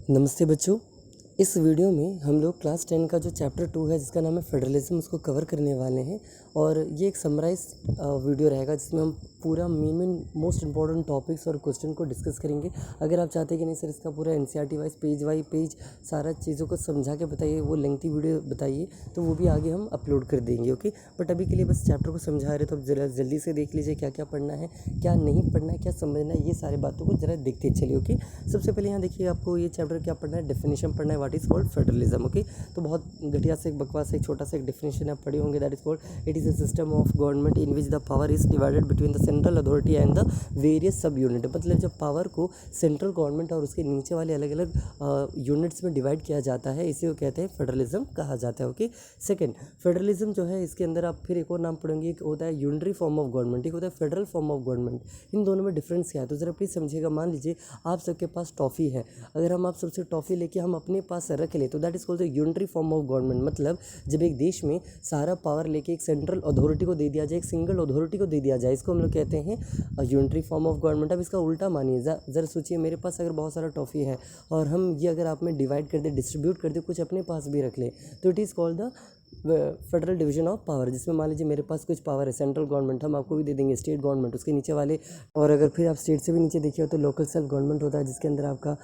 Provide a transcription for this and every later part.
नमस्ते बच्चों। इस वीडियो में हम लोग क्लास 10 का जो चैप्टर 2 है जिसका नाम है फेडरलिज्म उसको कवर करने वाले हैं। और ये एक समराइज वीडियो रहेगा जिसमें हम पूरा मेन मोस्ट इंपॉर्टेंट टॉपिक्स और क्वेश्चन को डिस्कस करेंगे। अगर आप चाहते हैं कि नहीं सर इसका पूरा एनसीईआरटी वाइज पेज सारा चीज़ों को समझा के बताइए, वो लेंथी वीडियो बताइए, तो वो भी आगे हम अपलोड कर देंगे। ओके, बट अभी के लिए बस चैप्टर को समझा रहे तो अब ज़रा जल्दी से देख लीजिए क्या क्या पढ़ना है, क्या नहीं पढ़ना है, क्या समझना है, ये सारी बातों को ज़रा देखते चलिए। ओके, सबसे पहले यहाँ देखिए आपको ये चैप्टर क्या पढ़ना है, डेफिनेशन पढ़ना है, what is called federalism. Okay, तो बहुत घटिया से एक बकवास एक छोटा सा एक डेफिनेशन आप पढ़े होंगे, that is called it is a system of government in which the power is divided between the central authority and the various सब यूनिट। मतलब जब पावर को सेंट्रल गवर्नमेंट और उसके नीचे वाले अलग अलग यूनिट्स में डिवाइड किया जाता है, इसे वो कहते हैं फेडरलिज्म कहा जाता है। ओके, सेकंड फेडरलिज्म जो है इसके अंदर आप फिर एक और नाम पढ़ेंगे, एक होता है यूनिटरी फॉर्म ऑफ गवर्नमेंट, एक होता है फेडरल फॉर्म ऑफ गवर्नमेंट। इन दोनों में डिफरेंस क्या है तो ज़रा प्लीज़ समझिएगा। मान लीजिए आप सबके पास टॉफ़ी है, अगर हम आप सबसे टॉफ़ी लेके हम अपने पास रख ले तो that is called the unitary form of government. मतलब जब एक देश में सारा पावर लेके एक सेंट्रल अथॉरिटी को दे दिया जाए, एक सिंगल अथॉरिटी को दे दिया जाए, इसको हम लोग कहते हैं यूनिटरी फॉर्म ऑफ गवर्नमेंट। अब इसका उल्टा मानिए, ज़रा सोचिए, मेरे पास अगर बहुत सारा टॉफ़ी है और हम ये अगर आप में डिवाइड कर दे, डिस्ट्रीब्यूट कर दे, कुछ अपने पास भी रख ले, तो it is called the federal division of power. जिसमें मान लीजिए मेरे पास कुछ पावर है, सेंट्रल गवर्नमेंट हम आपको भी दे देंगे, स्टेट गवर्नमेंट उसके नीचे वाले, और अगर फिर आप स्टेट से भी नीचे देखिए तो लोकल सेल्फ गवर्नमेंट होता है जिसके अंदर आपका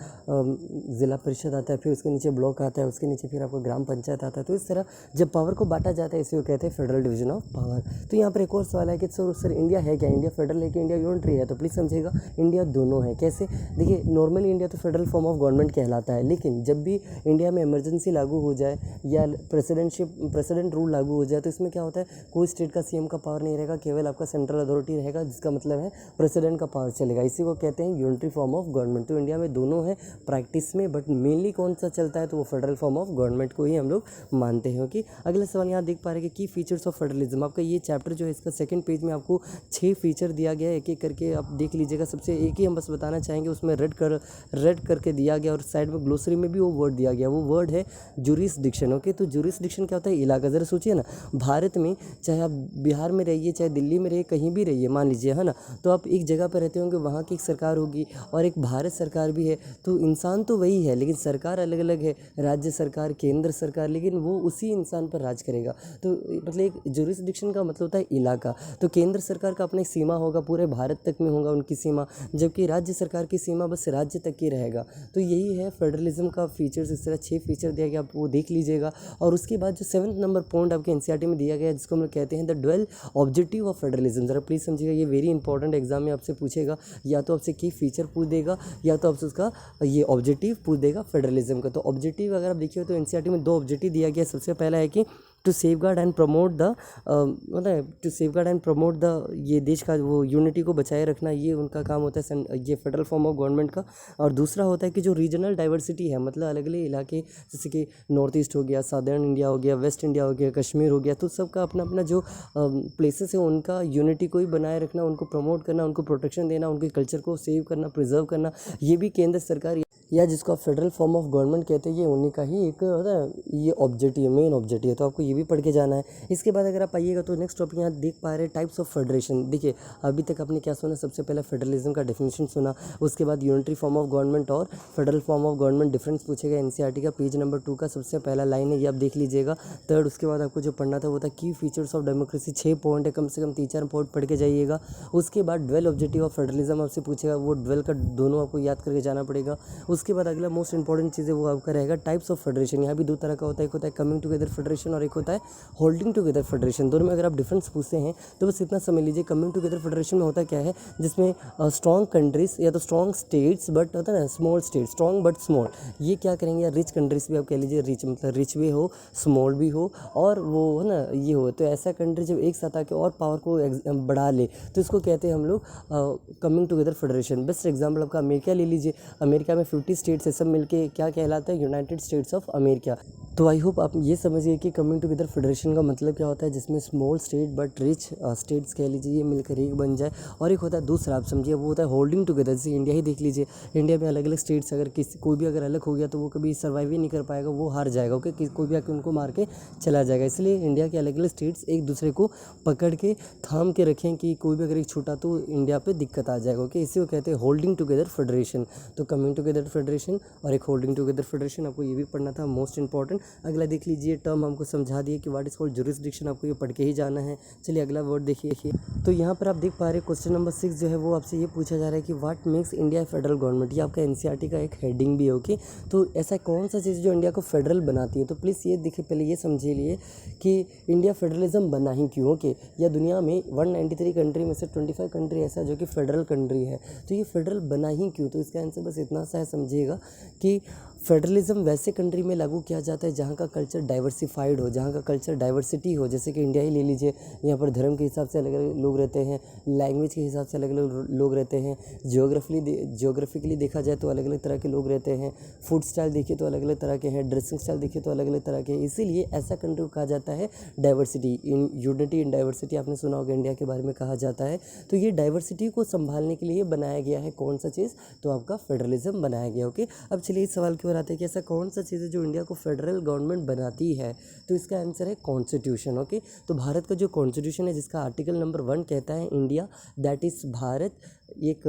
ज़िला परिषद आता है, फिर उसके नीचे ब्लॉक आता है, उसके नीचे फिर आपको ग्राम पंचायत आता है। तो इस तरह जब पावर को बांटा जाता है इसे वो कहते हैं फेडरल डिवीजन ऑफ पावर। तो यहाँ पर एक और सवाल है कि सर इंडिया है क्या, इंडिया फेडरल है कि इंडिया यूनिटरी है? तो प्लीज़ समझिएगा, इंडिया दोनों है। कैसे? देखिए, नॉर्मली इंडिया तो फेडरल फॉर्म ऑफ गवर्नमेंट कहलाता है, लेकिन जब भी इंडिया में इमरजेंसी लागू हो जाए या प्रेसिडेंट रूल लागू हो जाए तो इसमें क्या होता है, कोई स्टेट का सीएम का पावर नहीं रहेगा, केवल आपका सेंट्रल अथॉरिटी रहेगा, जिसका मतलब है प्रेसिडेंट का पावर चलेगा। इसी को कहते हैं यूनिटरी फॉर्म ऑफ गवर्नमेंट। तो इंडिया में दोनों है प्रैक्टिस में, बट मेनली कौन सा चलता है तो वो फेडरल फॉर्म ऑफ गवर्नमेंट को ही हम लोग मानते हैं। ओके, अगला सवाल यहाँ देख पा रहे हैं कि की फीचर्स ऑफ फेडरलिज्म। आपका ये चैप्टर जो है इसका सेकंड पेज में आपको 6 फीचर दिया गया है, एक एक करके आप देख लीजिएगा। सबसे एक ही हम बस बताना चाहेंगे, उसमें रेड करके दिया गया और साइड में ग्लोसरी में भी वो वर्ड दिया गया, वो वर्ड है जुरिसडिक्शन। ओके, तो जुरिसडिक्शन क्या होता है? इलाका। ज़रा सोचिए ना, भारत में चाहे आप बिहार में रहिए, चाहे दिल्ली में रहिए, कहीं भी रहिए, मान लीजिए, है ना, तो आप एक जगह पर रहते होंगे, वहाँ की एक सरकार होगी और एक भारत सरकार भी है। तो इंसान तो वही है लेकिन सरकार अलग अलग है, राज्य सरकार, केंद्र सरकार, लेकिन वो उसी इंसान पर राज करेगा। तो मतलब एक जुरिसडिक्शन का मतलब होता है इलाका। तो केंद्र सरकार का अपना एक सीमा होगा, पूरे भारत तक में होगा उनकी सीमा, जबकि राज्य सरकार की सीमा बस राज्य तक ही रहेगा। तो यही है फेडरलिज्म का फीचर्स। इस तरह 6 फीचर दिया गया, आप वो देख लीजिएगा। और उसके बाद जो 7 नंबर पॉइंट आपके एनसीईआरटी में दिया गया है जिसको हम लोग कहते हैं the dual objective of federalism. ज़रा प्लीज़ समझिएगा, ये वेरी इंपॉर्टेंट एग्जाम में आपसे पूछेगा, या तो आपसे की फीचर पूछ देगा या तो आपसे उसका ये ऑब्जेक्टिव पूछ देगा फेडरलिज्म का। तो ऑब्जेक्टिव अगर आप देखिए तो एनसीईआरटी में 2 ऑब्जेक्टिव दिया गया है। सबसे पहला है कि to safeguard and promote the मतलब to safeguard and promote the ये देश का वो यूनिटी को बचाए रखना, ये उनका काम होता है ये फेडरल फॉर्म ऑफ गवर्नमेंट का। और दूसरा होता है कि जो रीजनल डाइवर्सिटी है, मतलब अलग अलग इलाके, जैसे कि नॉर्थ ईस्ट हो गया, सादर्न इंडिया हो गया, वेस्ट इंडिया हो गया, कश्मीर हो गया, तो सबका अपना अपना जो प्लेसेस है उनका यूनिटी को ही बनाए रखना, उनको प्रमोट करना, उनको प्रोटेक्शन देना, उनके कल्चर को सेव करना, प्रिजर्व करना, ये भी केंद्र सरकार या जिसको आप फेडरल फॉर्म ऑफ गवर्नमेंट कहते हैं, ये उन्हीं का ही एक होता है, ये ऑब्जेक्टिव, मेन ऑब्जेक्टिव है। तो आपको ये भी पढ़ के जाना है। इसके बाद अगर आप आइएगा तो नेक्स्ट टॉपिक यहाँ देख पा रहे हैं टाइप्स ऑफ फेडरेशन। देखिए, अभी तक आपने क्या सुना, सबसे पहले फेडरलिज्म का डेफिनेशन सुना, उसके बाद यूनिटरी फॉर्म ऑफ गवर्नमेंट और federal form of government difference पूछेगा एनसीईआरटी का, पेज नंबर 2 का सबसे पहला लाइन है, ये आप देख लीजिएगा। थर्ड, उसके बाद आपको जो पढ़ना था वो था की फीचर्स ऑफ डेमोक्रेसी, 6 पॉइंट है, कम से कम 3-4 पॉइंट पढ़ के जाइएगा। उसके बाद ड्वेल ऑब्जेक्टिव ऑफ फेडरलिज्म आपसे पूछेगा, वो ड्वेल का दोनों आपको याद करके जाना पड़ेगा। उसके बाद अगला मोस्ट इंपॉर्टेंट चीज़ है वो आपका रहेगा टाइप्स ऑफ फेडरेशन। यहाँ भी 2 तरह का होता है, एक होता है कमिंग टुगेदर फेडरेशन और एक होता है होल्डिंग टुगेदर फेडरेशन। दोनों में अगर आप डिफरेंस पूछते हैं तो बस इतना समझ लीजिए, कमिंग टुगेदर फेडरेशन में होता क्या है, जिसमें स्ट्रॉन्ग कंट्रीज या तो स्ट्रॉन्ग स्टेट्स, बट होता है ना small state, strong but small, ये क्या करेंगे, या रिच कंट्रीज भी आप कह लीजिए, रिच मतलब रिच भी हो, स्मॉल भी हो, और वो है ना ये हो, तो ऐसा कंट्री जब एक साथ आके और पावर को बढ़ा ले तो इसको कहते हैं हम लोग coming together federation. Best example आपका अमेरिका ले लीजिए, अमेरिका में 50 स्टेट्स है, सब मिलके क्या कहलाता है, यूनाइटेड स्टेट्स ऑफ अमेरिका। तो आई होप आप ये समझिए कि कमिंग टुगेदर फेडरेशन का मतलब क्या होता है, जिसमें small state but rich states कह लीजिए ये मिलकर एक बन जाए। और एक होता है दूसरा, आप समझिए, वो होता है होल्डिंग टुगेदर। जैसे इंडिया ही देख लीजिए, इंडिया में अलग अलग स्टेट्स, अगर किसी कोई भी अगर अलग हो गया तो वो कभी सर्वाइव ही नहीं कर पाएगा, वो हार जाएगा। ओके, कोई भी आके उनको मार के चला जाएगा। इसलिए इंडिया के अलग अलग स्टेट्स एक दूसरे को पकड़ के थाम के रखें कि कोई भी अगर एक छूटा तो इंडिया पे दिक्कत आ जाएगा। ओके, इसी को कहते हैं होल्डिंग टुगेदर फेडरेशन। तो कमिंग टुगेदर फेडरेशन और एक होल्डिंग टुगेदर फेडरेशन, आपको ये भी पढ़ना था, मोस्ट इंपॉर्टेंट। अगला देख लीजिए, टर्म हमको समझा दिए कि व्हाट इज कॉल्ड जुरिस्डिक्शन, आपको ये पढ़ के ही जाना है। चलिए अगला वर्ड देखिए। तो यहाँ पर आप देख पा रहे हैं क्वेश्चन नंबर 6 जो है वो आपसे ये पूछा जा रहा है कि what makes India federal government. ये आपका एनसीईआरटी का एक हेडिंग भी है। ओके, तो ऐसा कौन सा चीज़ जो इंडिया को फेडरल बनाती है। तो प्लीज़ ये देखिए, पहले ये समझिए लिए कि इंडिया फेडरलिज्म बना ही क्यों। ओके, या दुनिया में 193 कंट्री में से 25 कंट्री ऐसा जो कि फेडरल कंट्री है, तो ये फेडरल बना ही क्यों। तो इसका आंसर बस इतना सा है, समझिएगा कि फेडरलिज्म वैसे कंट्री में लागू किया जाता है जहाँ का कल्चर डाइवर्सिफाइड हो, जहाँ का कल्चर डाइवर्सिटी हो। जैसे कि इंडिया ही ले लीजिए, यहाँ पर धर्म के हिसाब से अलग अलग लोग रहते हैं, लैंग्वेज के हिसाब से अलग अलग लोग रहते हैं, जियोग्राफिकली देखा जाए तो अलग अलग तरह के लोग रहते हैं, फूड स्टाइल देखिए तो अलग अलग तरह के हैं, ड्रेसिंग स्टाइल देखिए तो अलग अलग तरह के हैं। इसीलिए ऐसा कंट्री को कहा जाता है diversity in unity in diversity. आपने सुना होगा इंडिया के बारे में कहा जाता है। तो ये डाइवर्सिटी को संभालने के लिए बनाया गया है कौन सा चीज़, तो आपका फेडरलिज्म बनाया गया। ओके, अब चलिए इस सवाल की ओर आते हैं कि ऐसा कौन सा चीज़ है जो इंडिया को फेडरल गवर्नमेंट बनाती है। तो इसका आंसर है कॉन्स्टिट्यूशन। ओके, तो भारत का जो कॉन्स्टिट्यूशन है, जिसका आर्टिकल नंबर 1 कहता है इंडिया दैट इज़ भारत, एक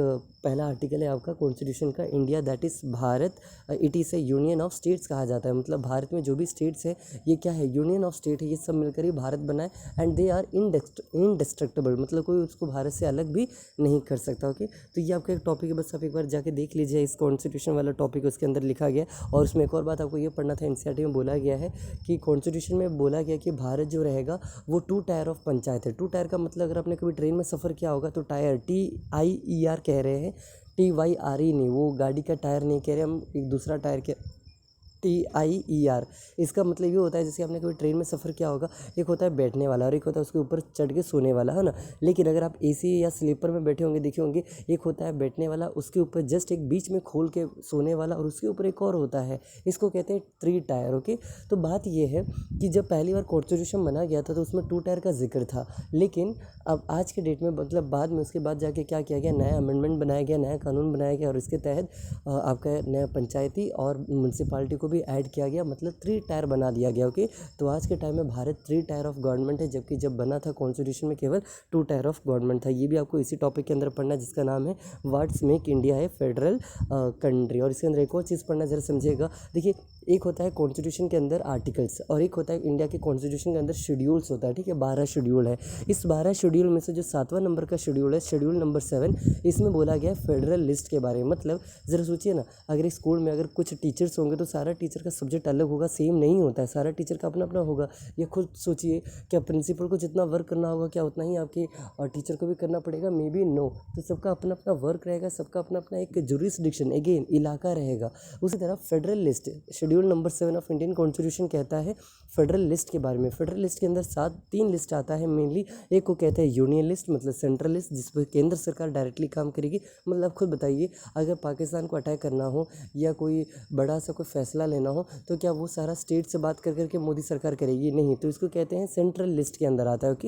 पहला आर्टिकल है आपका कॉन्स्टिट्यूशन का, India that is Bharat, it is A union of states कहा जाता है। मतलब भारत में जो भी स्टेट्स है ये क्या है, यूनियन ऑफ स्टेट है, ये सब मिलकर ही भारत बना है। एंड दे आर इनडिस्ट्रक्टेबल, मतलब कोई उसको भारत से अलग भी नहीं कर सकता। ओके, तो ये आपका एक टॉपिक है, बस आप एक बार जाके देख लीजिए इस कॉन्स्टिट्यूशन वाला टॉपिक, उसके अंदर लिखा गया। और उसमें एक और बात आपको ये पढ़ना था, एनसीईआरटी में बोला गया है कि कॉन्स्टिट्यूशन में बोला गया कि भारत जो रहेगा वो 2 टायर ऑफ पंचायत है। 2 टायर का मतलब अगर आपने कभी ट्रेन में सफ़र किया होगा तो टायर TIER कह रहे हैं, TYRE नहीं, वो गाड़ी का टायर नहीं कह रहे हम, एक दूसरा टायर के TIER। इसका मतलब ये होता है, जैसे आपने कभी ट्रेन में सफ़र किया होगा, एक होता है बैठने वाला और एक होता है उसके ऊपर चढ़ के सोने वाला, है ना। लेकिन अगर आप AC या स्लीपर में बैठे होंगे, देखे होंगे, एक होता है बैठने वाला, उसके ऊपर जस्ट एक बीच में खोल के सोने वाला, और उसके ऊपर एक और होता है, इसको कहते हैं 3 टायर। ओके, तो बात ये है कि जब पहली बार कॉन्स्टिट्यूशन बना गया था तो उसमें 2 टायर का जिक्र था। लेकिन अब आज के डेट में, मतलब बाद में, उसके बाद जाके क्या किया गया, नया अमेंडमेंट बनाया गया, नया कानून बनाया गया, और इसके तहत आपका नया पंचायती और म्यूनसिपालिटी को भी ऐड किया गया, मतलब 3 टायर बना दिया गया। ओके, तो आज के टाइम में भारत 3 टायर ऑफ गवर्नमेंट है, जबकि जब बना था कॉन्स्टिट्यूशन में केवल 2 टायर ऑफ गवर्नमेंट था। ये भी आपको इसी टॉपिक के अंदर पढ़ना है, जिसका नाम है व्हाट्स मेक इंडिया ए फेडरल कंट्री। और इसके अंदर एक और चीज़ पढ़ना, ज़रा समझिएगा। देखिए, एक होता है कॉन्स्टिट्यूशन के अंदर आर्टिकल्स, और एक होता है इंडिया के कॉन्स्टिट्यूशन के अंदर शेड्यूल्स होता है। ठीक है, 12 शेड्यूल है। इस 12 शेड्यूल में से जो 7वां नंबर का शेड्यूल है, शेड्यूल नंबर 7, इसमें बोला गया है फेडरल लिस्ट के बारे में। मतलब ज़रा सोचिए ना, अगर एक स्कूल में अगर कुछ टीचर्स होंगे तो सारा टीचर का सब्जेक्ट अलग होगा, सेम नहीं होता है, सारा टीचर का अपना अपना होगा। ये खुद सोचिए, क्या प्रिंसिपल को जितना वर्क करना होगा क्या उतना ही आपके टीचर को भी करना पड़ेगा? Maybe no. तो सबका अपना अपना वर्क रहेगा, सबका अपना अपना एक जुरिस्डिक्शन, अगेन इलाका रहेगा। उसी तरह federal list, schedule number 7 of Indian constitution कहता है फेडरल लिस्ट के बारे में। फेडरल लिस्ट के अंदर 3 लिस्ट आता है मेनली। एक को कहते हैं यूनियन लिस्ट, मतलब सेंट्रल लिस्ट, जिस पर केंद्र सरकार डायरेक्टली काम करेगी। मतलब खुद बताइए, अगर पाकिस्तान को अटैक करना हो या कोई बड़ा सा कोई फैसला लेना हो तो क्या वो सारा स्टेट से बात कर करके मोदी सरकार करेगी? नहीं। तो इसको कहते हैं सेंट्रल लिस्ट के अंदर आता है। ओके,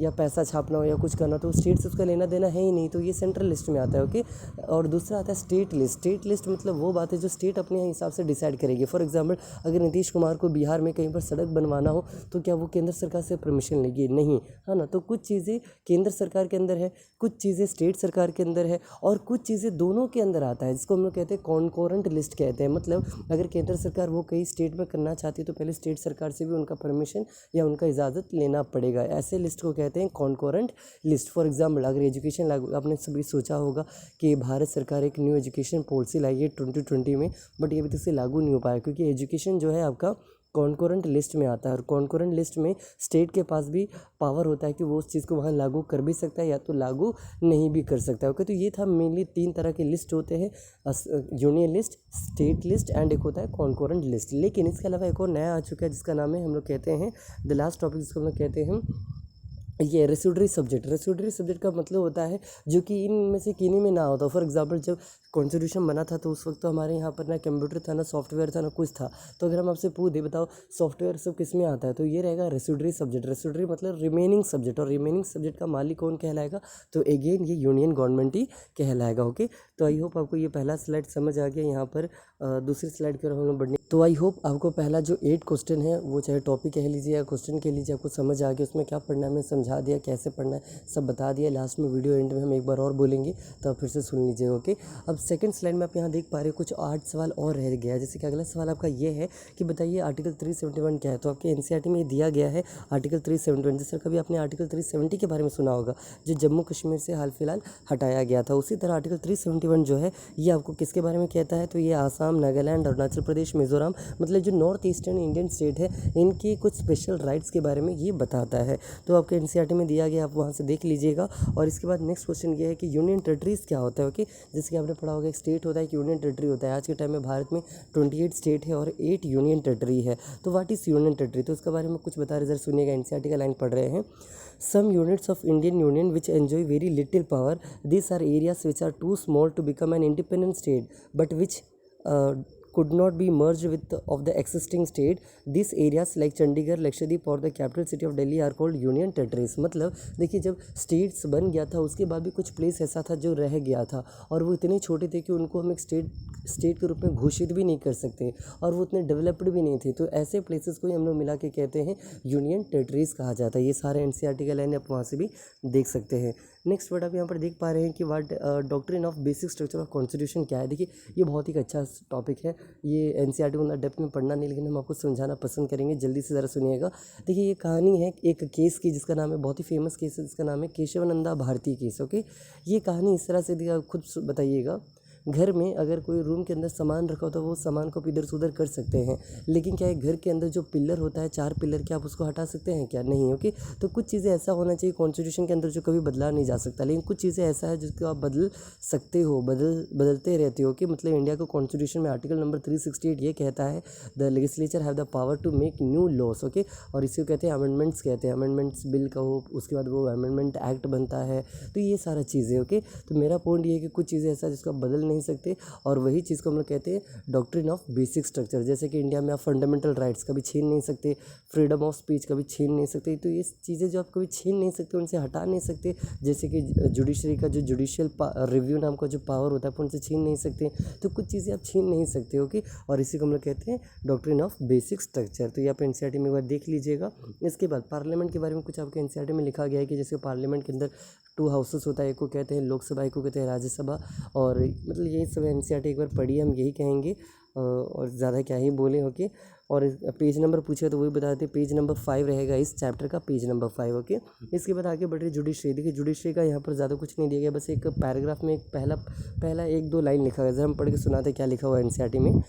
या पैसा छापना हो या कुछ करना तो स्टेट से उसका लेना देना है ही नहीं, तो ये सेंट्रल लिस्ट में आता है। ओके, और दूसरा आता है स्टेट लिस्ट। स्टेट लिस्ट मतलब वो बात है जो स्टेट अपने हिसाब से डिसाइड करेगी। फॉर एग्जाम्पल, अगर नीतीश कुमार को बिहार में कहीं पर सड़क बनवाना हो तो क्या वो केंद्र सरकार से परमिशन लेगी? नहीं, है ना। तो कुछ चीज़ें केंद्र सरकार के अंदर है, कुछ चीज़ें स्टेट सरकार के अंदर है, और कुछ चीज़ें दोनों के अंदर आता है, जिसको हम लोग कहते हैं कॉन्कोरेंट लिस्ट कहते हैं। मतलब अगर केंद्र सरकार वो कई स्टेट में करना चाहती है तो पहले स्टेट सरकार से भी उनका परमिशन या उनका इजाज़त लेना पड़ेगा। ऐसे लिस्ट को कहते हैं कॉन्कोरेंट लिस्ट। फॉर एग्जाम्पल, अगर एजुकेशन लागू, आपने सभी सोचा होगा कि भारत सरकार एक न्यू एजुकेशन पॉलिसी लाई है 2020 में, बट ये अभी तक से लागू नहीं हो पाया, क्योंकि एजुकेशन जो है आपका कॉन्कोरेंट लिस्ट में आता है। और कॉन्कोरेंट लिस्ट में स्टेट के पास भी पावर होता है कि वो उस चीज़ को वहाँ लागू कर भी सकता है या तो लागू नहीं भी कर सकता है। ओके, तो ये था मेनली 3 तरह के लिस्ट होते हैं, union list, state list, and एक होता है कॉन्कोरेंट लिस्ट। लेकिन इसके अलावा एक और नया आ चुका है जिसका नाम है, हम लोग कहते हैं द लास्ट टॉपिक, जिसको हम लोग कहते हैं ये रेसिडुअरी सब्जेक्ट का मतलब होता है जो कि इनमें से किन्हीं में ना होता। फॉर एग्जांपल जब कॉन्स्टिट्यूशन बना था तो उस वक्त तो हमारे यहाँ पर ना कंप्यूटर था, ना सॉफ्टवेयर था, ना कुछ था। तो अगर हम आपसे पूछ दे बताओ सॉफ्टवेयर सब किस में आता है, तो ये रहेगा रेसिडुअरी सब्जेक्ट। रेसिडुअरी मतलब रिमेनिंग सब्जेक्ट, और रिमेनिंग सब्जेक्ट का मालिक कौन कहलाएगा, तो अगेन ये यूनियन गवर्नमेंट ही कहलाएगा। ओके, तो आई होप आपको ये पहला स्लाइड समझ आ गया। यहाँ पर दूसरी स्लाइड की ओर हम लोग बढ़ने, तो आई होप आपको पहला जो 8 क्वेश्चन है वो चाहे टॉपिक कह लीजिए या क्वेश्चन कह लीजिए, आपको समझ आ गया। उसमें क्या पढ़ना है मैं समझा दिया, कैसे पढ़ना है सब बता दिया। लास्ट में वीडियो एंड में हम एक बार और बोलेंगे तो आप फिर से सुन लीजिए। ओके, अब सेकंड स्लाइड में आप यहाँ देख पा रहे हो कुछ 8 सवाल और रह गया है। जैसे कि अगला सवाल आपका ये है कि बताइए आर्टिकल 371 क्या है। तो आपके एनसीईआरटी में ये दिया गया है आर्टिकल 371। जैसे कभी आपने आर्टिकल 370 के बारे में सुना होगा जो जम्मू कश्मीर से हाल फिलहाल हटाया गया था, उसी तरह आर्टिकल 371 जो है ये आपको किसके बारे में कहता है, तो ये आसाम, नागालैंड, अरुणाचल प्रदेश, मिजोरम, मतलब जो नॉर्थ ईस्टर्न इंडियन स्टेट है इनकी कुछ स्पेशल राइट्स के बारे में ये बताता है। तो आपके एनसीईआरटी में दिया गया, आप वहाँ से देख लीजिएगा। और इसके बाद नेक्स्ट क्वेश्चन ये है कि यूनियन टेरिटरीज क्या होता है। ओके, जैसे कि आपने पढ़ा होगा एक स्टेट होता है, एक यूनियन टेरिटरी होता है। आज के टाइम में भारत में 28 स्टेट है और 8 यूनियन टेरिटरी है। तो व्हाट इज़ यूनियन टेरिटरी, तो उसके बारे में कुछ बता रहे, जरा सुनिएगा। एनसीईआरटी का लाइन पढ़ रहे हैं। Some units of Indian Union which enjoy very little power, these are areas which are too small to become an independent state, but which could not be merged with of the existing state. These areas like Chandigarh, Lakshadweep और the capital city of Delhi are called union territories। मतलब देखिए जब states बन गया था उसके बाद भी कुछ प्लेस ऐसा था जो रह गया था और वो इतने छोटे थे कि उनको हम एक स्टेट के रूप में घोषित भी नहीं कर सकते और वो उतने डेवलप्ड भी नहीं थे। तो ऐसे प्लेसेस को ही हम लोग मिला के कहते हैं यूनियन टेरिटरीज कहा जाता है। ये सारे एनसीईआरटी का लाइन आप वहाँ से भी देख सकते हैं। नेक्स्ट वर्ड आप यहाँ पर देख पा रहे हैं कि what doctrine of basic structure of constitution क्या है। देखिए ये बहुत ही अच्छा टॉपिक है, ये एनसीईआरटी को डेप्थ में पढ़ना नहीं, लेकिन हम आपको समझाना पसंद करेंगे। जल्दी से ज़रा सुनिएगा। देखिए ये कहानी है एक केस की जिसका नाम है, बहुत ही फेमस केस है जिसका नाम है केशवानंदा भारती केस। ओके, ये कहानी इस तरह से दी, आप खुद बताइएगा। घर में अगर कोई रूम के अंदर सामान रखा होता है वो सामान को इधर से उधर कर सकते हैं, लेकिन क्या है घर के अंदर जो पिलर होता है 4 पिलर, क्या आप उसको हटा सकते हैं क्या, नहीं। ओके, तो कुछ चीज़ें ऐसा होना चाहिए कॉन्स्टिट्यूशन के अंदर जो कभी बदला नहीं जा सकता, लेकिन कुछ चीज़ें ऐसा है जिसको आप बदल सकते हो, बदलते रहते हो। कि मतलब इंडिया को कॉन्स्टिट्यूशन में आर्टिकल नंबर 368 ये कहता है the legislature have the power to make new laws. Okay, और इसी को कहते हैं अमेंडमेंट्स, कहते हैं अमेंडमेंट्स बिल का हो, उसके बाद वो अमेंडमेंट एक्ट बनता है। तो ये सारा चीज़ें। ओके, तो मेरा पॉइंट ये है कि कुछ चीज़ें ऐसा जिसको आप बदल नहीं सकते, और वही चीज़ को हम लोग कहते हैं डॉक्ट्रिन ऑफ बेसिक स्ट्रक्चर। जैसे कि इंडिया में आप फंडामेंटल राइट्स कभी छीन नहीं सकते, फ्रीडम ऑफ स्पीच कभी छीन नहीं सकते। तो ये चीज़ें जो आप कभी छीन नहीं सकते, उनसे हटा नहीं सकते। जैसे कि जुडिशरी का जो जुडिशियल रिव्यू नाम का जो पावर होता है, आप उनसे छीन नहीं सकते। तो कुछ चीज़ें आप छीन नहीं सकते। ओके, और इसी को हम लोग कहते हैं डॉक्ट्रिन ऑफ बेसिक स्ट्रक्चर। तो ये आप एनसीईआरटी में एक बार देख लीजिएगा। इसके बाद पार्लियामेंट के बारे में कुछ आपके एनसीईआरटी में लिखा गया है कि जैसे पार्लियामेंट के अंदर 2 हाउसेस होता है, एक को कहते हैं लोकसभा, एक को कहते हैं राज्यसभा। और मतलब यही सब एनसीईआरटी एक बार पढ़िए, हम यही कहेंगे और ज़्यादा क्या ही बोले। ओके, और पेज नंबर पूछे तो वही बता देते, पेज नंबर 5 रहेगा इस चैप्टर का, पेज नंबर 5। ओके, इसके बाद आगे बढ़ रही जुडिशरी। देखिए जुडिशरी का यहाँ पर ज़्यादा कुछ नहीं दिया गया, बस एक पैराग्राफ में एक पहला 1-2 लाइन लिखा गया। जरा हम पढ़ के सुनाते क्या लिखा हुआ है एनसीईआरटी में।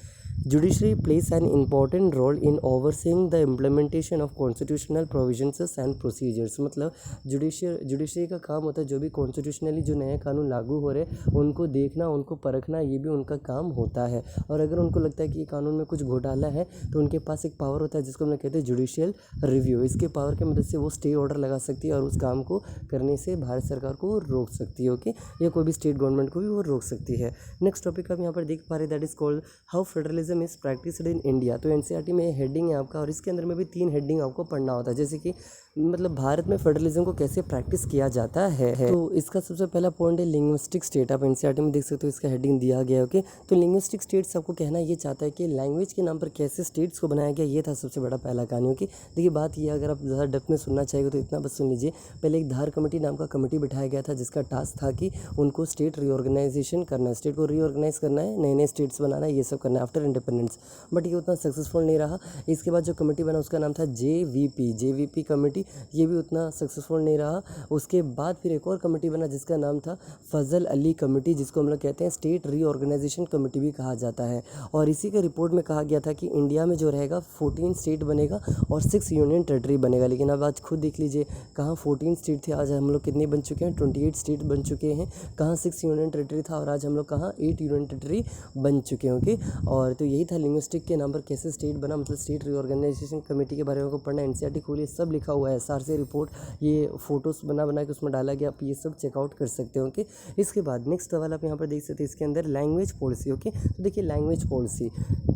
Judiciary plays an important role in overseeing the implementation of constitutional provisions and procedures। मतलब जुडिशरी का काम होता है जो भी कॉन्स्टिट्यूशनली जो नए कानून लागू हो रहे हैं उनको देखना, उनको परखना, ये भी उनका काम होता है। और अगर उनको लगता है कि ये कानून में कुछ घोटाला है तो उनके पास एक पावर होता है जिसको हम लोग कहते हैं जुडिशियल रिव्यू। इसके पावर की मदद से वो स्टे ऑर्डर लगा सकती है और उस काम को करने से भारत सरकार को रोक सकती है। ओके, या कोई भी स्टेट गवर्नमेंट को भी वो रोक सकती है। नेक्स्ट टॉपिक आप यहाँ पर देख पा रहे that is called how federalism is practised in India. तो एनसीईआरटी में हेडिंग है आपका और इसके अंदर में भी 3 हेडिंग आपको पढ़ना होता है, जैसे कि मतलब भारत में फेडरलिज्म को कैसे प्रैक्टिस किया जाता है। तो इसका सबसे पहला पॉइंट है लिंग्विस्टिक स्टेट। आप एनसीईआरटी में देख सकते हो इसका हेडिंग दिया गया है। ओके, तो लिंग्विस्टिक स्टेट्स आपको कहना ये चाहता है कि लैंग्वेज के नाम पर कैसे स्टेट्स को बनाया गया, ये था सबसे बड़ा पहला कहानी। ओके, देखिए बात ये अगर आप ज़्यादा डेप्थ में सुनना चाहेंगे तो इतना बस सुन लीजिए। पहले एक धार कमेटी नाम का कमेटी बिठाया गया था जिसका टास्क था कि उनको स्टेट रीऑर्गेनाइजेशन करना है, स्टेट को रीऑर्गेनाइज करना है, नए नए स्टेट्स बनाना है, ये सब करना है आफ्टर इंडिपेंडेंस। बट ये उतना सक्सेसफुल नहीं रहा। इसके बाद जो कमेटी बना उसका नाम था जेवीपी कमेटी, ये भी उतना सक्सेसफुल नहीं रहा। उसके बाद फिर एक और कमेटी बना जिसका नाम था फजल अली कमेटी, जिसको हम लोग कहते हैं स्टेट रीऑर्गेनाइजेशन कमेटी भी कहा जाता है। और इसी के रिपोर्ट में कहा गया था कि इंडिया में जो रहेगा 14 स्टेट बनेगा और 6 यूनियन टेरिटरी बनेगा। लेकिन अब आज खुद देख लीजिए कहाँ 14 स्टेट थे, आज हम लोग कितने बन चुके हैं, 28 स्टेट बन चुके हैं। कहाँ 6 यूनियन टेरिटरी था और आज हम लोग कहाँ 8 यूनियन टेरिटरी बन चुके हैं। ओके, और तो यही था लिंग्विस्टिक के नाम पर कैसे स्टेट बना, मतलब स्टेट रीऑर्गेनाइजेशन कमेटी के बारे में को पढ़ना। एनसीईआरटी खोलिए, सब लिखा हुआ है SR से रिपोर्ट, ये फ़ोटोज़ बना बना के उसमें डाला गया, आप ये सब चेकआउट कर सकते हो। ओके, इसके बाद नेक्स्ट सवाल आप यहाँ पर देख सकते हैं, इसके अंदर लैंग्वेज पॉलिसी। ओके, तो देखिए लैंग्वेज पॉलिसी,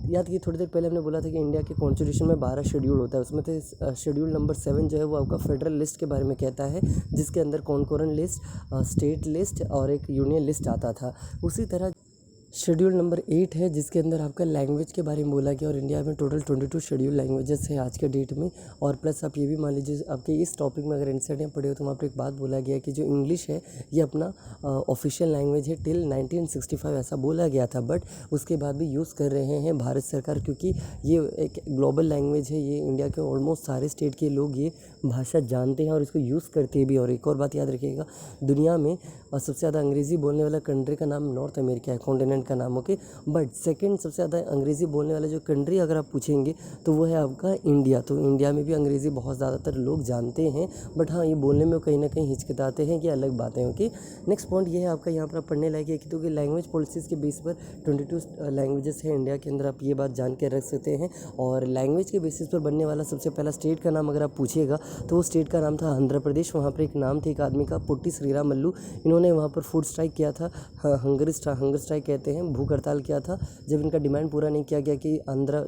याद कीजिए थोड़ी देर पहले हमने बोला था कि इंडिया के कॉन्स्टिट्यूशन में 12 शेड्यूल होता है, उसमें से शेड्यूल नंबर 7 जो है वो आपका फेडरल लिस्ट के बारे में कहता है, जिसके अंदर कॉन्करेंट लिस्ट, स्टेट लिस्ट और एक यूनियन लिस्ट आता था। उसी तरह शेड्यूल नंबर 8 है, जिसके अंदर आपका लैंग्वेज के बारे में बोला गया, और इंडिया में टोटल 22 शेड्यूल लैंग्वेजेस है आज के डेट में। और प्लस आप ये भी मान लीजिए, आपके इस टॉपिक में अगर एनसीईआरटी पढ़े हो तो वहाँ पर एक बात बोला गया कि जो इंग्लिश है ये अपना ऑफिशियल लैंग्वेज है टिल 1965, ऐसा बोला गया था, बट उसके बाद भी यूज़ कर रहे हैं भारत सरकार, क्योंकि ये एक ग्लोबल लैंग्वेज है, ये इंडिया के ऑलमोस्ट सारे स्टेट के लोग ये भाषा जानते हैं और इसको यूज़ करते भी। और एक और बात याद रखिएगा, दुनिया में सबसे ज़्यादा अंग्रेज़ी बोलने वाला कंट्री का नाम नॉर्थ अमेरिका है, कॉन्टिनेंट का नाम। ओके, बट सेकंड सबसे ज़्यादा अंग्रेज़ी बोलने वाला जो कंट्री अगर आप पूछेंगे तो वो है आपका इंडिया। तो इंडिया में भी अंग्रेज़ी बहुत ज़्यादातर लोग जानते हैं, बट हाँ, ये बोलने में कहीं ना कहीं हिचकिचाते हैं, कि अलग बातें। ओके, नेक्स्ट पॉइंट ये है आपका, यहाँ पर पढ़ने लायक है कि लैंग्वेज पॉलिसीज़ के बेस पर 22 लैंग्वेजेस हैं इंडिया के अंदर, आप ये बात जान के रख सकते हैं। और लैंग्वेज के बेसिस पर बनने वाला सबसे पहला स्टेट का नाम अगर आप पूछिएगा तो वो स्टेट का नाम था आंध्र प्रदेश। वहाँ पर एक नाम थे एक आदमी का, पुट्टी श्रीरामल्लू, इन्होंने वहाँ पर फूड स्ट्राइक किया था, हंगर स्ट्राइक कहते हैं, भूख हड़ताल किया था, जब इनका डिमांड पूरा नहीं किया गया कि आंध्र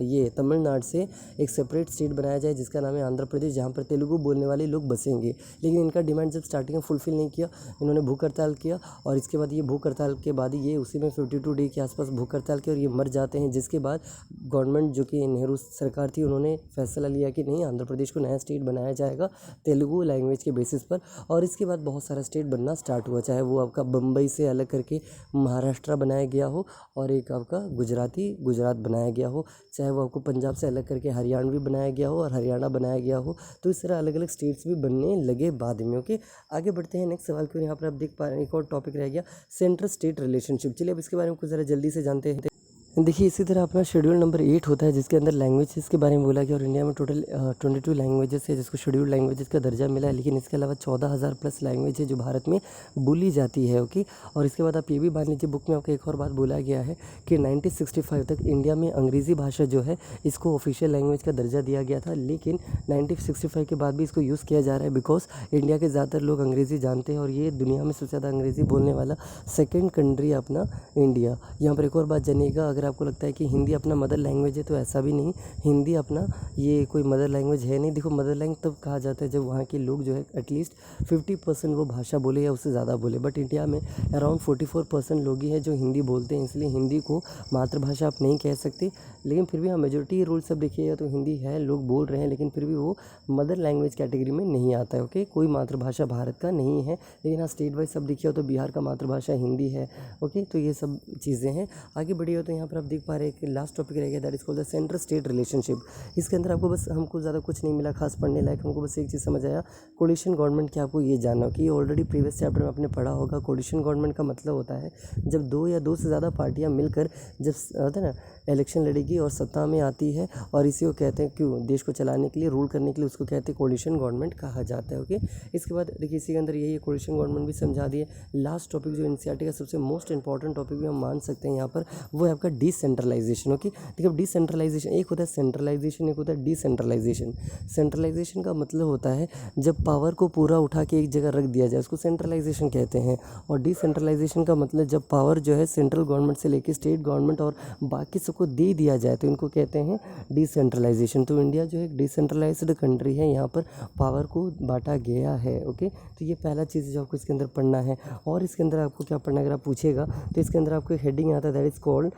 ये तमिलनाडु से एक सेपरेट स्टेट बनाया जाए जिसका नाम है आंध्र प्रदेश, जहाँ पर तेलुगु बोलने वाले लोग बसेंगे। लेकिन इनका डिमांड जब स्टार्टिंग में फुलफिल नहीं किया, इन्होंने भूख हड़ताल किया, और इसके बाद ये भूख हड़ताल के बाद ये उसी में 52 डे के आसपास भूख हड़ताल की और ये मर जाते हैं। जिसके बाद गवर्नमेंट जो कि नेहरू सरकार थी, उन्होंने फैसला लिया कि नहीं, आंध्र प्रदेश को नया स्टेट बनाया जाएगा तेलुगु लैंग्वेज के बेसिस पर। और इसके बाद बहुत सारा स्टेट बनना स्टार्ट हुआ, चाहे वो आपका बम्बई से अलग करके महाराष्ट्र बनाया गया हो, और एक आपका गुजरात बनाया गया हो, चाहे वो आपको पंजाब से अलग करके हरियाणवी बनाया गया हो और हरियाणा बनाया गया हो। तो इस तरह अलग अलग स्टेट्स भी बनने लगे बाद में। ओके, आगे बढ़ते हैं नेक्स्ट सवाल की ओर। यहाँ पर आप देख पा रहे हैं एक और टॉपिक रह गया, सेंट्रल स्टेट रिलेशनशिप। चलिए अब इसके बारे में कुछ ज़रा जल्दी से जानते हैं। देखिए इसी तरह अपना शेड्यूल नंबर 8 होता है, जिसके अंदर लैंग्वेजेस के बारे में बोला गया, और इंडिया में टोटल 22 लैंग्वेजेस है जिसको शेड्यूल लैंग्वेजेस का दर्जा मिला है। लेकिन इसके अलावा 14,000 प्लस लैंग्वेज है जो भारत में बोली जाती है। ओके, और इसके बाद आप ये भी मान लीजिए, बुक में आपको एक और बात बोला गया है कि 1965 तक इंडिया में अंग्रेज़ी भाषा जो है इसको ऑफिशियल लैंग्वेज का दर्जा दिया गया था, लेकिन 1965 के बाद भी इसको यूज़ किया जा रहा है, बिकॉज इंडिया के ज़्यादातर लोग अंग्रेज़ी जानते हैं, और ये दुनिया में सबसे ज़्यादा अंग्रेज़ी बोलने वाला सेकेंड कंट्री है अपना इंडिया। यहाँ पर एक और बात जानिएगा, अगर आपको लगता है कि हिंदी अपना मदर लैंग्वेज है तो ऐसा भी नहीं, हिंदी अपना ये कोई मदर लैंग्वेज है नहीं। देखो, मदर लैंग्वेज तब कहा जाता है जब वहाँ के लोग जो है एटलीस्ट 50% वो भाषा बोले या उससे ज़्यादा बोले, बट इंडिया में अराउंड 44% लोग ही हैं जो हिंदी बोलते हैं, इसलिए हिंदी को मातृभाषा आप नहीं कह सकते। लेकिन फिर भी हाँ, मेजोरिटी रूल सब देखिएगा तो हिंदी है, लोग बोल रहे हैं, लेकिन फिर भी वो मदर लैंग्वेज कैटेगरी में नहीं आता है। ओके, कोई मातृभाषा भारत का नहीं है, लेकिन हाँ स्टेट वाइज सब देखिए तो बिहार का मातृभाषा हिंदी है। ओके, तो ये सब चीज़ें हैं। आगे बढ़िए तो यहाँ पर आप देख पा रहे हैं कि लास्ट टॉपिक रह गया, that is called the central state relationship. इसके अंदर आपको बस, हमको ज़्यादा कुछ नहीं मिला खास पढ़ने लायक, हमको बस एक चीज़ समझ आया, कोलिशन गवर्नमेंट क्या, आपको ये जानना हो कि ये ऑलरेडी प्रीवियस चैप्टर में आपने पढ़ा होगा। कोलिशन गवर्नमेंट का मतलब होता है जब दो या दो से ज़्यादा पार्टियां मिलकर जब होता है ना इलेक्शन लड़ेगी और सत्ता में आती है, और इसी को कहते हैं क्यों, देश को चलाने के लिए, रूल करने के लिए, उसको कहते हैं कोलिशन गवर्नमेंट कहा जाता है। ओके, इसके बाद देखिए इसी के अंदर यही कोलिशन गवर्नमेंट भी समझा दिए। लास्ट टॉपिक जो एनसीईआरटी का सबसे मोस्ट इंपॉर्टेंट टॉपिक भी हम मान सकते हैं यहाँ पर, वो है आपका डिसेंट्रलाइजेशन। ओके, देखिए अब डिसेंट्रलाइजेशन, एक होता है सेंट्रलाइजेशन, एक होता है डिसेंट्रलाइजेशन। सेंट्रलाइजेशन का मतलब होता है जब पावर को पूरा उठा के एक जगह रख दिया जाए, उसको सेंट्रलाइजेशन कहते हैं। और डिसेंट्रलाइजेशन का मतलब जब पावर जो है सेंट्रल गवर्नमेंट से लेकर स्टेट गवर्नमेंट और बाकी सबको दे दिया जाए, तो इनको कहते हैं डिसेंट्रलाइजेशन। तो इंडिया जो है एक डिसेंट्रलाइज्ड कंट्री है, यहाँ पर पावर को बांटा गया है। ओके, तो ये पहला चीज़ जो आपको इसके अंदर पढ़ना है। और इसके अंदर आपको क्या पढ़ना है अगर आप पूछेगा तो इसके अंदर आपको एक हेडिंग आता है, दैट इज़ कॉल्ड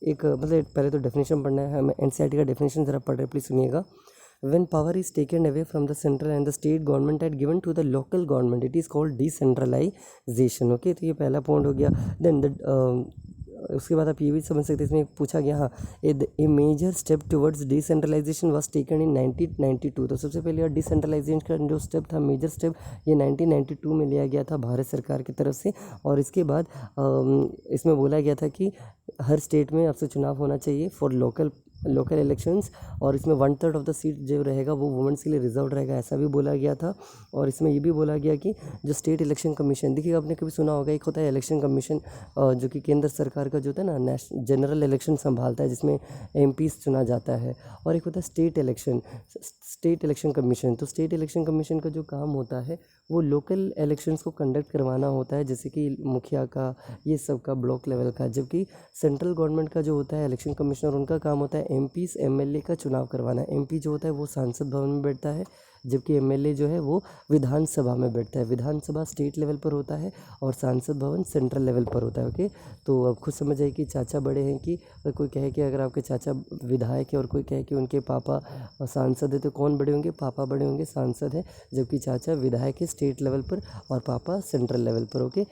एक मतलब पहले तो डेफिनेशन पढ़ना है, हमें एनसीईआरटी का डेफिनेशन ज़रा पढ़ रहे, प्लीज़ सुनिएगा। When power is taken away from the central and the state government and given to the local government, it is called decentralization. Okay, तो ये पहला पॉइंट हो गया। देन उसके बाद आप ये भी समझ सकते हैं, इसमें पूछा गया हाँ, a major step towards decentralisation was taken in 1992। तो सबसे पहले डिसेंट्रलाइजेशन का जो स्टेप था, मेजर स्टेप, ये 1992 में लिया गया था भारत सरकार की तरफ से। और इसके बाद इसमें बोला गया था कि हर स्टेट में आपसे चुनाव होना चाहिए फॉर लोकल लोकल इलेक्शंस, और इसमें 1/3 ऑफ द सीट जो रहेगा वो वुमेंस के लिए रिजर्व रहेगा, ऐसा भी बोला गया था। और इसमें ये भी बोला गया कि जो स्टेट इलेक्शन कमीशन, देखिए आपने कभी सुना होगा, एक होता है इलेक्शन कमीशन जो कि केंद्र सरकार का जो होता है ना, जनरल इलेक्शन संभालता है, जिसमें एमपीस चुना जाता है, और एक होता है स्टेट इलेक्शन कमीशन। तो स्टेट इलेक्शन कमीशन का जो काम होता है वो लोकल इलेक्शंस को कंडक्ट करवाना होता है, जैसे कि मुखिया का, ये सब का, ब्लॉक लेवल का। जबकि सेंट्रल गवर्नमेंट का जो होता है इलेक्शन कमिश्नर, उनका काम होता है एमपीस एमएलए का चुनाव करवाना। एमपी जो होता है वो सांसद भवन में बैठता है, जबकि एमएलए जो है वो विधानसभा में बैठता है। विधानसभा स्टेट लेवल पर होता है और सांसद भवन सेंट्रल लेवल पर होता है। ओके, तो अब खुद समझ आइए कि चाचा बड़े हैं, कि कोई कहे कि अगर आपके चाचा विधायक है और कोई कहे कि उनके पापा सांसद है, तो कौन बड़े होंगे? पापा बड़े होंगे, सांसद है, जबकि चाचा विधायक है स्टेट लेवल पर और पापा सेंट्रल लेवल पर। ओके।